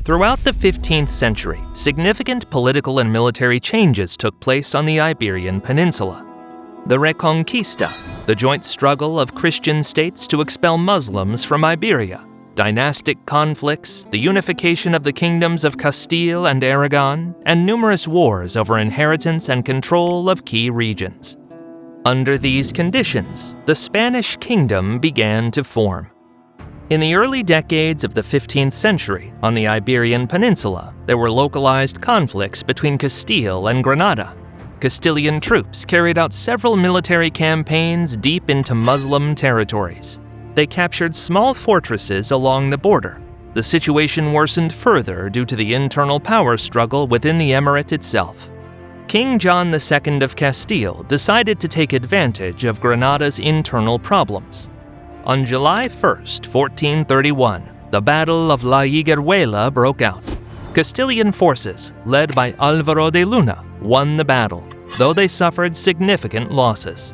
Throughout the 15th century, significant political and military changes took place on the Iberian Peninsula. The Reconquista, the joint struggle of Christian states to expel Muslims from Iberia, dynastic conflicts, the unification of the kingdoms of Castile and Aragon, and numerous wars over inheritance and control of key regions. Under these conditions, the Spanish kingdom began to form. In the early decades of the 15th century, on the Iberian Peninsula, there were localized conflicts between Castile and Granada. Castilian troops carried out several military campaigns deep into Muslim territories. They captured small fortresses along the border. The situation worsened further due to the internal power struggle within the emirate itself. King John II of Castile decided to take advantage of Granada's internal problems. On July 1, 1431, the Battle of La Higueruela broke out. Castilian forces, led by Álvaro de Luna, won the battle, though they suffered significant losses.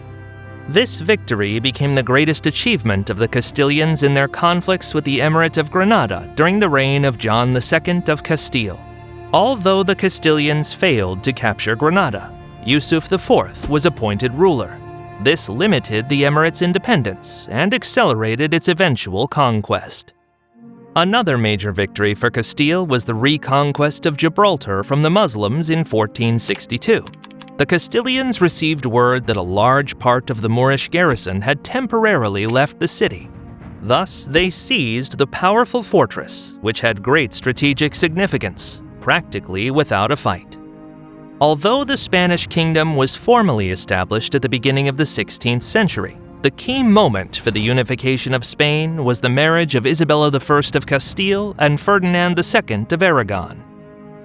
This victory became the greatest achievement of the Castilians in their conflicts with the Emirate of Granada during the reign of John II of Castile. Although the Castilians failed to capture Granada, Yusuf IV was appointed ruler. This limited the emirate's independence and accelerated its eventual conquest. Another major victory for Castile was the reconquest of Gibraltar from the Muslims in 1462. The Castilians received word that a large part of the Moorish garrison had temporarily left the city. Thus, they seized the powerful fortress, which had great strategic significance, practically without a fight. Although the Spanish kingdom was formally established at the beginning of the 16th century, the key moment for the unification of Spain was the marriage of Isabella I of Castile and Ferdinand II of Aragon.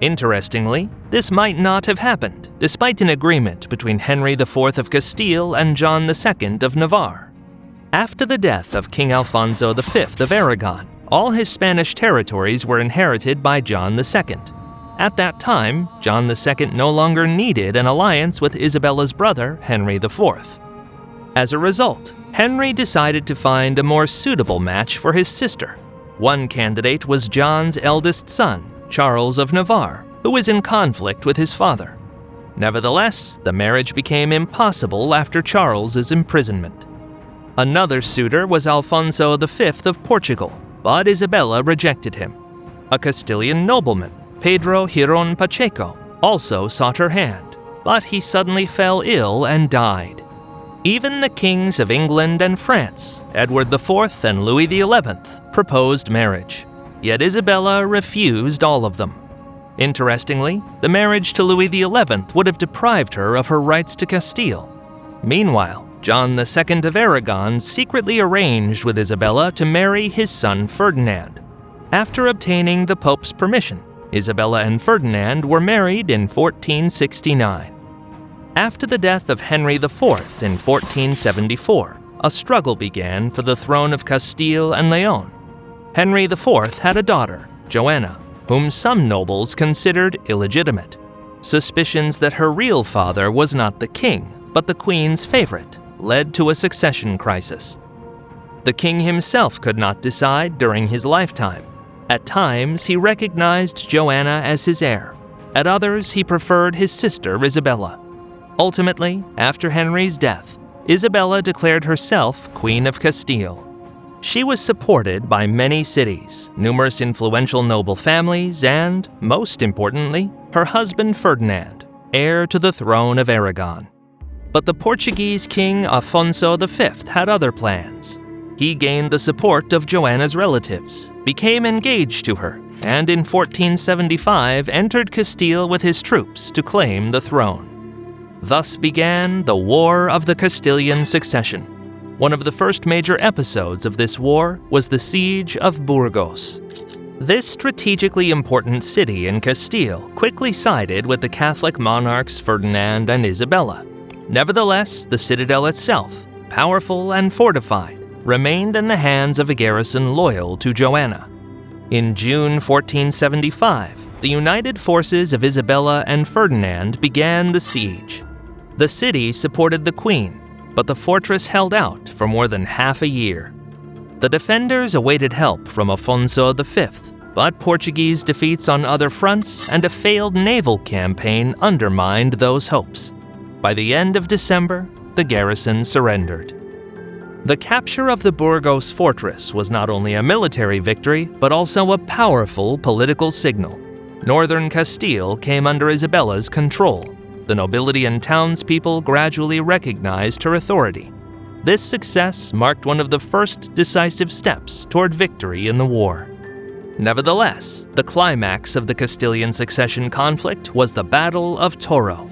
Interestingly, this might not have happened, despite an agreement between Henry IV of Castile and John II of Navarre. After the death of King Alfonso V of Aragon, all his Spanish territories were inherited by John II. At that time, John II no longer needed an alliance with Isabella's brother, Henry IV. As a result, Henry decided to find a more suitable match for his sister. One candidate was John's eldest son, Charles of Navarre, who was in conflict with his father. Nevertheless, the marriage became impossible after Charles's imprisonment. Another suitor was Alfonso V of Portugal, but Isabella rejected him. A Castilian nobleman, Pedro Girón Pacheco, also sought her hand, but he suddenly fell ill and died. Even the kings of England and France, Edward IV and Louis XI, proposed marriage, yet Isabella refused all of them. Interestingly, the marriage to Louis XI would have deprived her of her rights to Castile. Meanwhile, John II of Aragon secretly arranged with Isabella to marry his son Ferdinand. After obtaining the Pope's permission, Isabella and Ferdinand were married in 1469. After the death of Henry IV in 1474, a struggle began for the throne of Castile and Leon. Henry IV had a daughter, Joanna, whom some nobles considered illegitimate. Suspicions that her real father was not the king, but the queen's favorite, led to a succession crisis. The king himself could not decide during his lifetime. At times, he recognized Joanna as his heir. At others, he preferred his sister Isabella. Ultimately, after Henry's death, Isabella declared herself Queen of Castile. She was supported by many cities, numerous influential noble families, and, most importantly, her husband Ferdinand, heir to the throne of Aragon. But the Portuguese king Afonso V had other plans. He gained the support of Joanna's relatives, became engaged to her, and in 1475 entered Castile with his troops to claim the throne. Thus began the War of the Castilian Succession. One of the first major episodes of this war was the Siege of Burgos. This strategically important city in Castile quickly sided with the Catholic monarchs Ferdinand and Isabella. Nevertheless, the citadel itself, powerful and fortified, remained in the hands of a garrison loyal to Joanna. In June 1475, the united forces of Isabella and Ferdinand began the siege. The city supported the queen, but the fortress held out for more than half a year. The defenders awaited help from Afonso V, but Portuguese defeats on other fronts and a failed naval campaign undermined those hopes. By the end of December, the garrison surrendered. The capture of the Burgos fortress was not only a military victory, but also a powerful political signal. Northern Castile came under Isabella's control. The nobility and townspeople gradually recognized her authority. This success marked one of the first decisive steps toward victory in the war. Nevertheless, the climax of the Castilian Succession conflict was the Battle of Toro.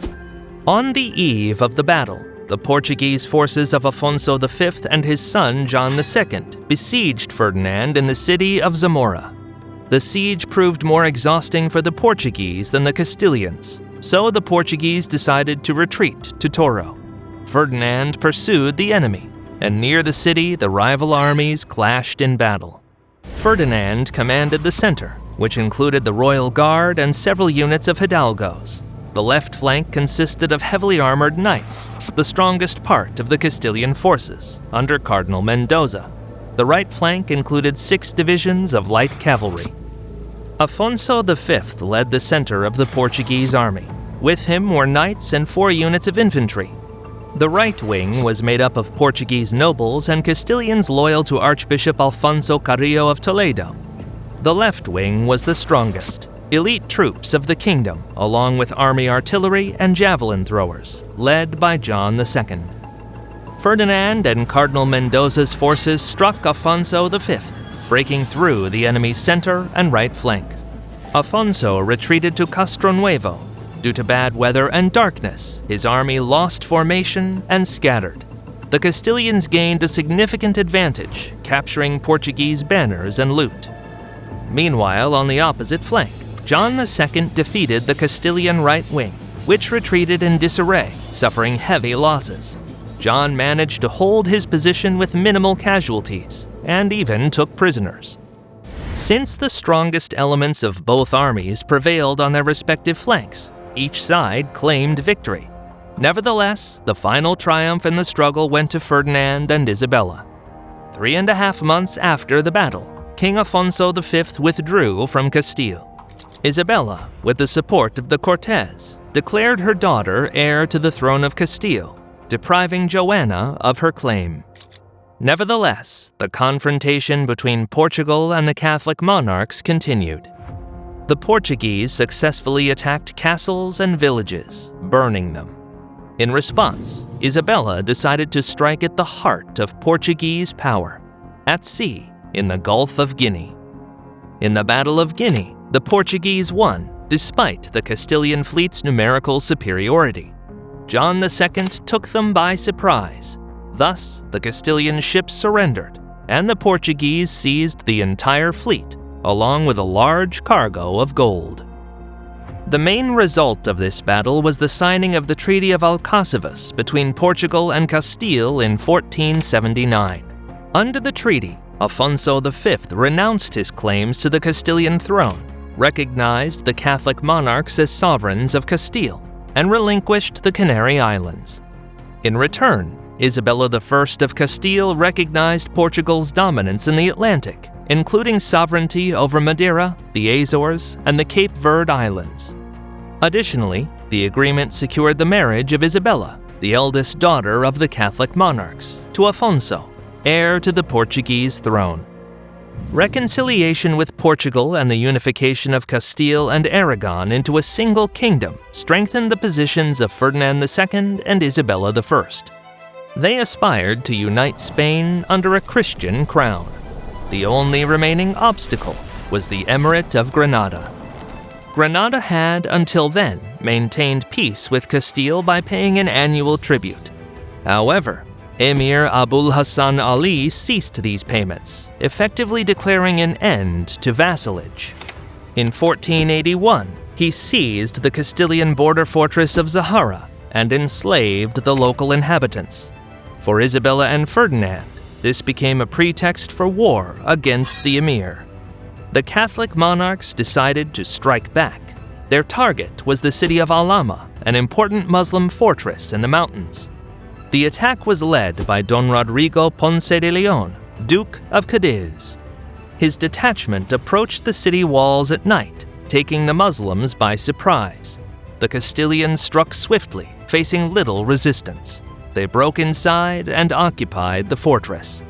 On the eve of the battle, the Portuguese forces of Afonso V and his son John II besieged Ferdinand in the city of Zamora. The siege proved more exhausting for the Portuguese than the Castilians, so the Portuguese decided to retreat to Toro. Ferdinand pursued the enemy, and near the city the rival armies clashed in battle. Ferdinand commanded the center, which included the Royal Guard and several units of hidalgos. The left flank consisted of heavily armored knights, the strongest part of the Castilian forces, under Cardinal Mendoza. The right flank included 6 divisions of light cavalry. Afonso V led the center of the Portuguese army. With him were knights and 4 units of infantry. The right wing was made up of Portuguese nobles and Castilians loyal to Archbishop Alfonso Carrillo of Toledo. The left wing was the strongest, elite troops of the kingdom, along with army artillery and javelin throwers, led by John II. Ferdinand and Cardinal Mendoza's forces struck Afonso V, breaking through the enemy's center and right flank. Afonso retreated to Castro Nuevo. Due to bad weather and darkness, his army lost formation and scattered. The Castilians gained a significant advantage, capturing Portuguese banners and loot. Meanwhile, on the opposite flank, John II defeated the Castilian right wing, which retreated in disarray, suffering heavy losses. John managed to hold his position with minimal casualties, and even took prisoners. Since the strongest elements of both armies prevailed on their respective flanks, each side claimed victory. Nevertheless, the final triumph in the struggle went to Ferdinand and Isabella. 3.5 months after the battle, King Afonso V withdrew from Castile. Isabella, with the support of the Cortes, declared her daughter heir to the throne of Castile, depriving Joanna of her claim. Nevertheless, the confrontation between Portugal and the Catholic monarchs continued. The Portuguese successfully attacked castles and villages, burning them. In response, Isabella decided to strike at the heart of Portuguese power, at sea in the Gulf of Guinea. In the Battle of Guinea, the Portuguese won, despite the Castilian fleet's numerical superiority. John II took them by surprise. Thus, the Castilian ships surrendered, and the Portuguese seized the entire fleet, along with a large cargo of gold. The main result of this battle was the signing of the Treaty of Alcáçovas between Portugal and Castile in 1479. Under the treaty, Afonso V renounced his claims to the Castilian throne, recognized the Catholic monarchs as sovereigns of Castile, and relinquished the Canary Islands. In return, Isabella I of Castile recognized Portugal's dominance in the Atlantic, including sovereignty over Madeira, the Azores, and the Cape Verde Islands. Additionally, the agreement secured the marriage of Isabella, the eldest daughter of the Catholic monarchs, to Afonso, heir to the Portuguese throne. Reconciliation with Portugal and the unification of Castile and Aragon into a single kingdom strengthened the positions of Ferdinand II and Isabella I. They aspired to unite Spain under a Christian crown. The only remaining obstacle was the emirate of Granada. Granada had, until then, maintained peace with Castile by paying an annual tribute. However, Emir Abul Hassan Ali ceased these payments, effectively declaring an end to vassalage. In 1481, he seized the Castilian border fortress of Zahara and enslaved the local inhabitants. For Isabella and Ferdinand, this became a pretext for war against the emir. The Catholic monarchs decided to strike back. Their target was the city of Alhama, an important Muslim fortress in the mountains. The attack was led by Don Rodrigo Ponce de Leon, Duke of Cadiz. His detachment approached the city walls at night, taking the Muslims by surprise. The Castilians struck swiftly, facing little resistance. They broke inside and occupied the fortress.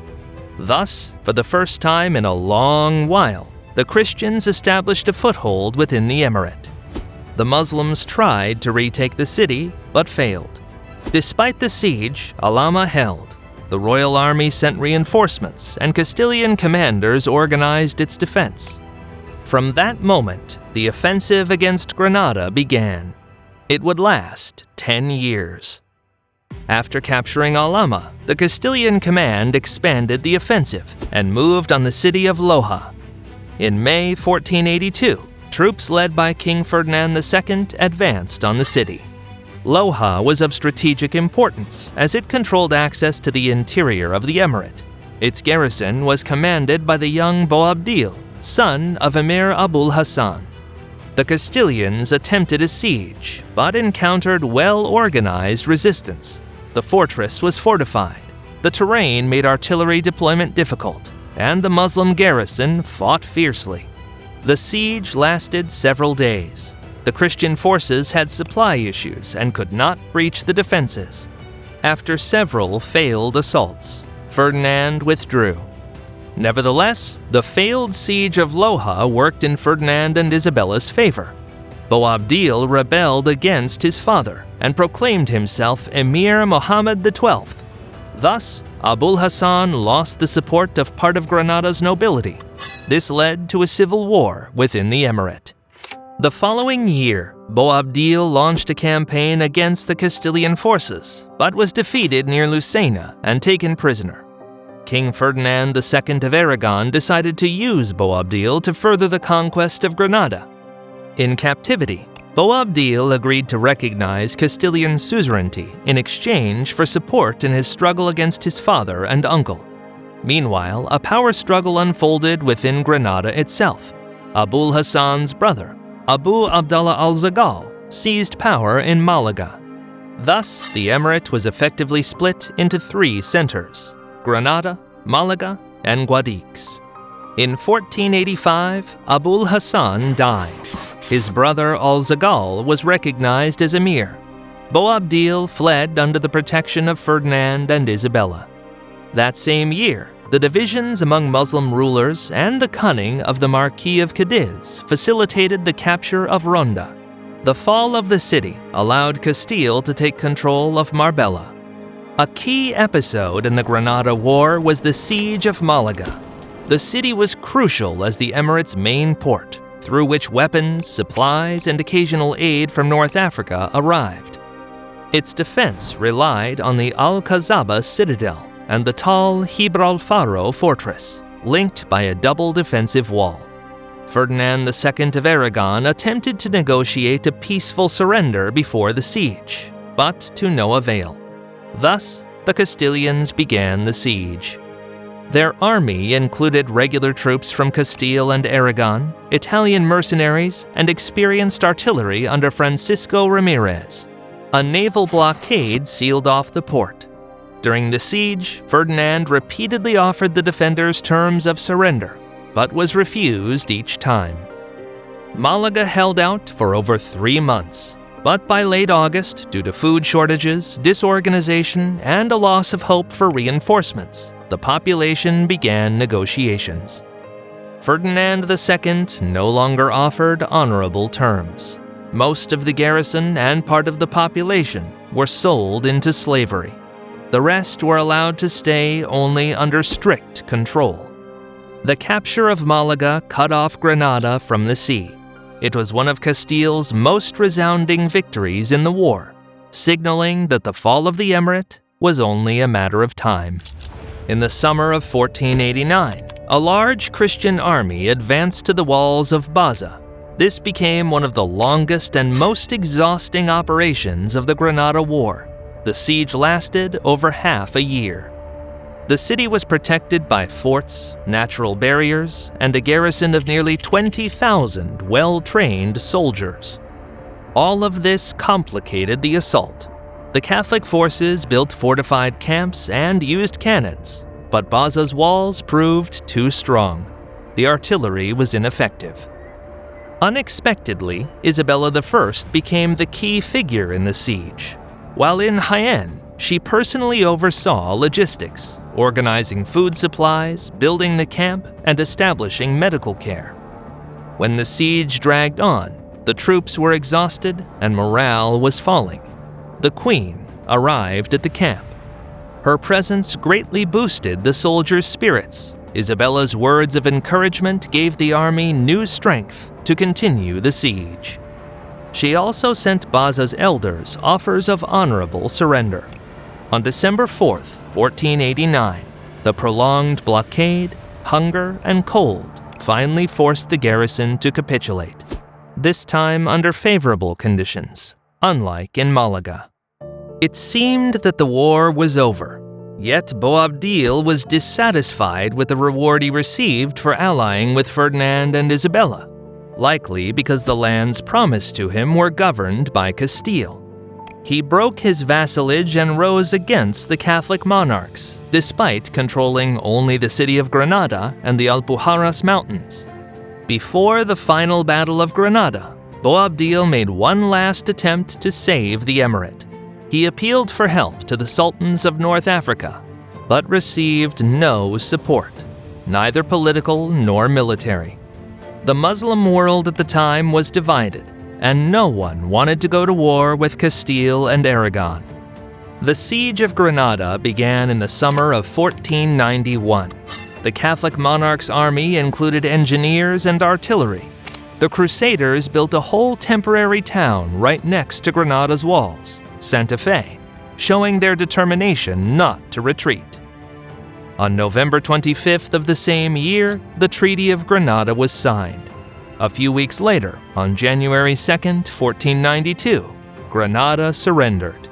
Thus, for the first time in a long while, the Christians established a foothold within the emirate. The Muslims tried to retake the city, but failed. Despite the siege, Alhama held. The royal army sent reinforcements, and Castilian commanders organized its defense. From that moment, the offensive against Granada began. It would last 10 years. After capturing Alhama, the Castilian command expanded the offensive and moved on the city of Loja. In May 1482, troops led by King Ferdinand II advanced on the city. Loja was of strategic importance as it controlled access to the interior of the emirate. Its garrison was commanded by the young Boabdil, son of Emir Abul Hassan. The Castilians attempted a siege, but encountered well-organized resistance. The fortress was fortified, the terrain made artillery deployment difficult, and the Muslim garrison fought fiercely. The siege lasted several days. The Christian forces had supply issues and could not breach the defenses. After several failed assaults, Ferdinand withdrew. Nevertheless, the failed siege of Loja worked in Ferdinand and Isabella's favor. Boabdil rebelled against his father and proclaimed himself Emir Muhammad XII. Thus, Abul Hassan lost the support of part of Granada's nobility. This led to a civil war within the emirate. The following year, Boabdil launched a campaign against the Castilian forces, but was defeated near Lucena and taken prisoner. King Ferdinand II of Aragon decided to use Boabdil to further the conquest of Granada. In captivity, Boabdil agreed to recognize Castilian suzerainty in exchange for support in his struggle against his father and uncle. Meanwhile, a power struggle unfolded within Granada itself. Abul Hassan's brother, Abu Abdallah al-Zagal, seized power in Malaga. Thus, the emirate was effectively split into 3 centers: Granada, Malaga, and Guadix. In 1485, Abul Hassan died. His brother al-Zagal was recognized as emir. Boabdil fled under the protection of Ferdinand and Isabella. That same year, the divisions among Muslim rulers and the cunning of the Marquis of Cadiz facilitated the capture of Ronda. The fall of the city allowed Castile to take control of Marbella. A key episode in the Granada War was the siege of Malaga. The city was crucial as the emirate's main port, through which weapons, supplies, and occasional aid from North Africa arrived. Its defense relied on the Alcáçovas citadel and the tall Gibraltar fortress, linked by a double defensive wall. Ferdinand II of Aragon attempted to negotiate a peaceful surrender before the siege, but to no avail. Thus, the Castilians began the siege. Their army included regular troops from Castile and Aragon, Italian mercenaries, and experienced artillery under Francisco Ramirez. A naval blockade sealed off the port. During the siege, Ferdinand repeatedly offered the defenders terms of surrender, but was refused each time. Malaga held out for over 3 months, but by late August, due to food shortages, disorganization, and a loss of hope for reinforcements, the population began negotiations. Ferdinand II no longer offered honorable terms. Most of the garrison and part of the population were sold into slavery. The rest were allowed to stay only under strict control. The capture of Malaga cut off Granada from the sea. It was one of Castile's most resounding victories in the war, signaling that the fall of the emirate was only a matter of time. In the summer of 1489, a large Christian army advanced to the walls of Baza. This became one of the longest and most exhausting operations of the Granada War. The siege lasted over half a year. The city was protected by forts, natural barriers, and a garrison of nearly 20,000 well-trained soldiers. All of this complicated the assault. The Catholic forces built fortified camps and used cannons, but Baza's walls proved too strong. The artillery was ineffective. Unexpectedly, Isabella I became the key figure in the siege. While in Jaén, she personally oversaw logistics, organizing food supplies, building the camp, and establishing medical care. When the siege dragged on, the troops were exhausted and morale was falling. The Queen arrived at the camp. Her presence greatly boosted the soldiers' spirits. Isabella's words of encouragement gave the army new strength to continue the siege. She also sent Baza's elders offers of honorable surrender. On December 4, 1489, the prolonged blockade, hunger, and cold finally forced the garrison to capitulate, this time under favorable conditions, unlike in Malaga. It seemed that the war was over, yet Boabdil was dissatisfied with the reward he received for allying with Ferdinand and Isabella, likely because the lands promised to him were governed by Castile. He broke his vassalage and rose against the Catholic monarchs, despite controlling only the city of Granada and the Alpujarras Mountains. Before the final Battle of Granada, Boabdil made one last attempt to save the emirate. He appealed for help to the sultans of North Africa, but received no support, neither political nor military. The Muslim world at the time was divided, and no one wanted to go to war with Castile and Aragon. The siege of Granada began in the summer of 1491. The Catholic monarch's army included engineers and artillery. The Crusaders built a whole temporary town right next to Granada's walls, Santa Fe, showing their determination not to retreat. On November 25th of the same year, the Treaty of Granada was signed. A few weeks later, on January 2, 1492, Granada surrendered.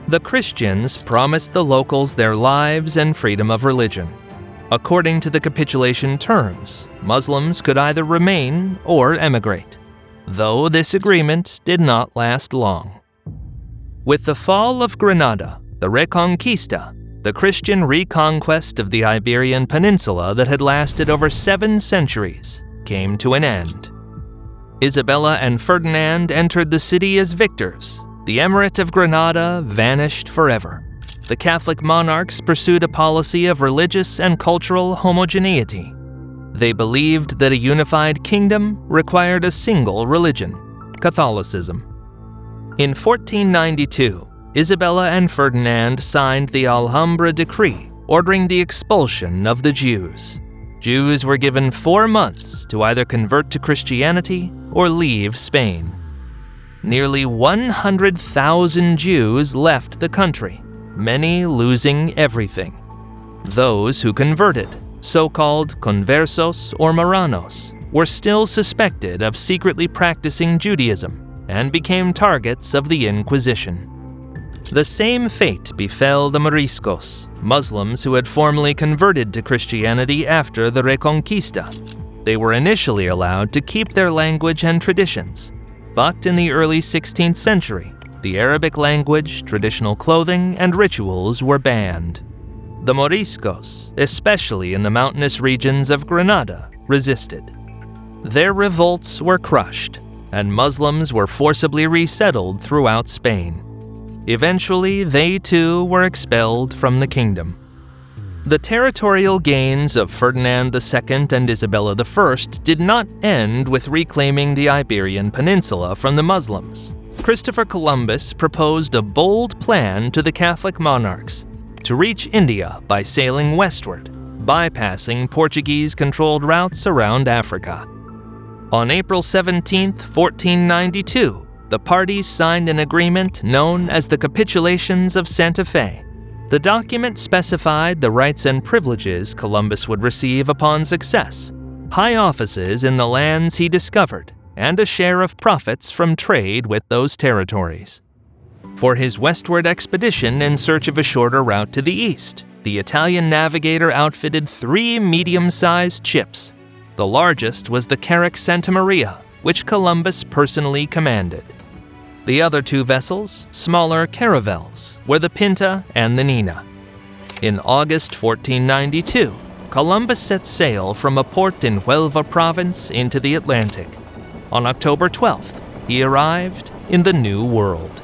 The Christians promised the locals their lives and freedom of religion. According to the capitulation terms, Muslims could either remain or emigrate, though this agreement did not last long. With the fall of Granada, the Reconquista, the Christian reconquest of the Iberian Peninsula that had lasted over 7 centuries, came to an end. Isabella and Ferdinand entered the city as victors. The Emirate of Granada vanished forever. The Catholic monarchs pursued a policy of religious and cultural homogeneity. They believed that a unified kingdom required a single religion, Catholicism. In 1492, Isabella and Ferdinand signed the Alhambra Decree, ordering the expulsion of the Jews. Jews were given 4 months to either convert to Christianity or leave Spain. Nearly 100,000 Jews left the country, many losing everything. Those who converted, so-called conversos or marranos, were still suspected of secretly practicing Judaism and became targets of the Inquisition. The same fate befell the Moriscos, Muslims who had formally converted to Christianity after the Reconquista. They were initially allowed to keep their language and traditions, but in the early 16th century, the Arabic language, traditional clothing, and rituals were banned. The Moriscos, especially in the mountainous regions of Granada, resisted. Their revolts were crushed, and Muslims were forcibly resettled throughout Spain. Eventually, they too were expelled from the kingdom. The territorial gains of Ferdinand II and Isabella I did not end with reclaiming the Iberian Peninsula from the Muslims. Christopher Columbus proposed a bold plan to the Catholic monarchs to reach India by sailing westward, bypassing Portuguese-controlled routes around Africa. On April 17, 1492, the parties signed an agreement known as the Capitulations of Santa Fe. The document specified the rights and privileges Columbus would receive upon success, high offices in the lands he discovered, and a share of profits from trade with those territories. For his westward expedition in search of a shorter route to the east, the Italian navigator outfitted 3 medium-sized ships. The largest was the Carrack Santa Maria, which Columbus personally commanded. The other 2 vessels, smaller caravels, were the Pinta and the Nina. In August 1492, Columbus set sail from a port in Huelva province into the Atlantic. On October 12th, he arrived in the New World.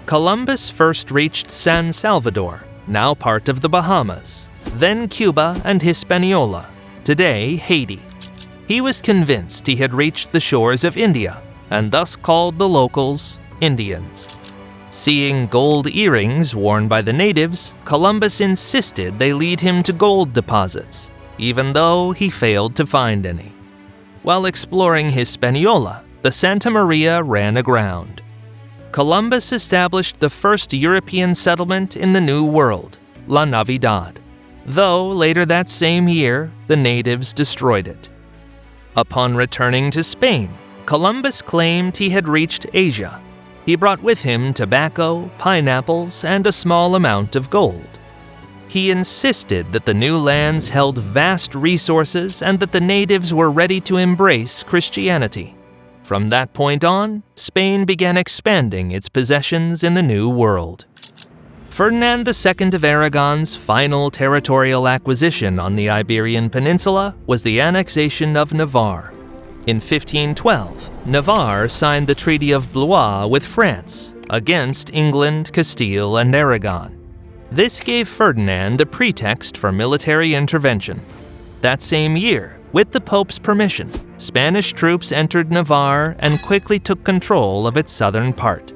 Columbus first reached San Salvador, now part of the Bahamas, then Cuba and Hispaniola, today Haiti. He was convinced he had reached the shores of India, and thus called the locals Indians. Seeing gold earrings worn by the natives, Columbus insisted they lead him to gold deposits, even though he failed to find any. While exploring Hispaniola, the Santa Maria ran aground. Columbus established the first European settlement in the New World, La Navidad, though later that same year, the natives destroyed it. Upon returning to Spain, Columbus claimed he had reached Asia. He brought with him tobacco, pineapples, and a small amount of gold. He insisted that the new lands held vast resources and that the natives were ready to embrace Christianity. From that point on, Spain began expanding its possessions in the New World. Ferdinand II of Aragon's final territorial acquisition on the Iberian Peninsula was the annexation of Navarre. In 1512, Navarre signed the Treaty of Blois with France against England, Castile, and Aragon. This gave Ferdinand a pretext for military intervention. That same year, with the Pope's permission, Spanish troops entered Navarre and quickly took control of its southern part.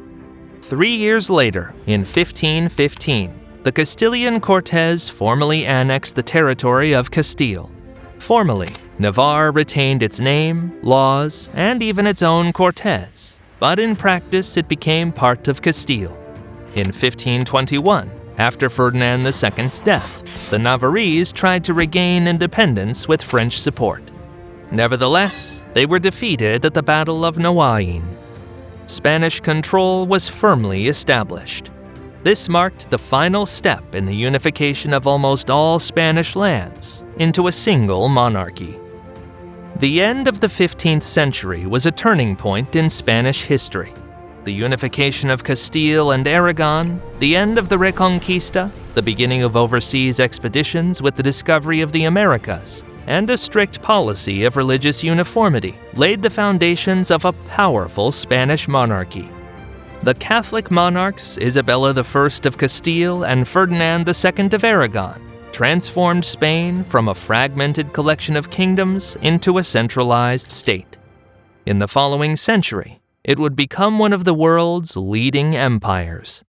3 years later, in 1515, the Castilian Cortes formally annexed the territory of Castile. Formally, Navarre retained its name, laws, and even its own Cortes, but in practice it became part of Castile. In 1521, after Ferdinand II's death, the Navarrese tried to regain independence with French support. Nevertheless, they were defeated at the Battle of Navarre. Spanish control was firmly established. This marked the final step in the unification of almost all Spanish lands into a single monarchy. The end of the 15th century was a turning point in Spanish history. The unification of Castile and Aragon, the end of the Reconquista, the beginning of overseas expeditions with the discovery of the Americas, and a strict policy of religious uniformity laid the foundations of a powerful Spanish monarchy. The Catholic monarchs, Isabella I of Castile and Ferdinand II of Aragon, transformed Spain from a fragmented collection of kingdoms into a centralized state. In the following century, it would become one of the world's leading empires.